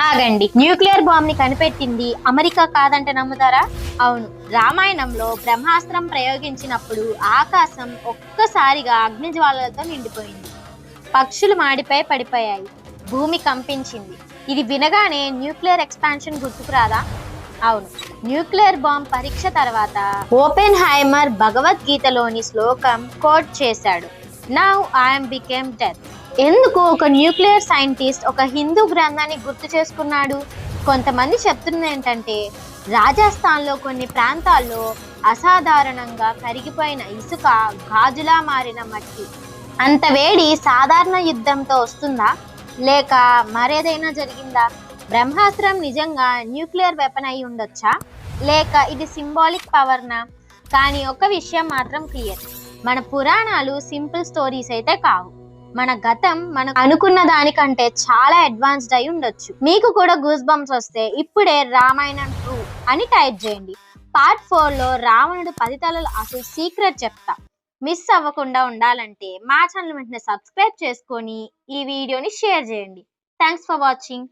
ఆగండి, nuclear bomb ని కనిపెట్టింది అమెరికా కాదంటే నమ్ముతారా? అవును, రామాయణంలో బ్రహ్మాస్త్రం ప్రయోగించినప్పుడు ఆకాశం ఒక్కసారిగా అగ్నిజ్వాలలతో నిండిపోయింది. పక్షులు మాడిపై పడిపోయాయి, భూమి కంపించింది. ఇది వినగానే న్యూక్లియర్ ఎక్స్పాన్షన్ గుర్తుకు రాదా? అవును, న్యూక్లియర్ బాంబ్ పరీక్ష తర్వాత ఓపెన్ హైమర్ భగవద్గీతలోని శ్లోకం కోట్ చేశాడు. Now I'm became death. ఎందుకు ఒక న్యూక్లియర్ సైంటిస్ట్ ఒక హిందూ గ్రంథాన్ని గుర్తు చేసుకున్నాడు? కొంతమంది చెప్తున్నది ఏంటంటే, రాజస్థాన్లో కొన్ని ప్రాంతాల్లో అసాధారణంగా కరిగిపోయిన ఇసుక గాజులా మారిన మట్టి. అంత వేడి సాధారణ యుద్ధంతో వస్తుందా, లేక మరేదైనా జరిగిందా? బ్రహ్మాస్త్రం నిజంగా న్యూక్లియర్ వెపన్ అయి ఉండొచ్చా, లేక ఇది సింబాలిక్ పవర్నా? కానీ ఒక విషయం మాత్రం క్లియర్, మన పురాణాలు సింపుల్ స్టోరీస్ అయితే కావు. మన గతం మనం అనుకున్న దానికంటే చాలా అడ్వాన్స్డ్ అయి ఉండొచ్చు. మీకు కూడా గూస్ బంప్స్ వస్తే ఇప్పుడే రామాయణం ట్రూ అని టైప్ చేయండి. పార్ట్ 4లో రావణుడు 10 తలలు అసలు సీక్రెట్ చెప్తా. మిస్ అవ్వకుండా ఉండాలంటే మా ఛానల్ వెంటనే సబ్స్క్రైబ్ చేసుకొని ఈ వీడియోని షేర్ చేయండి. Thanks for watching.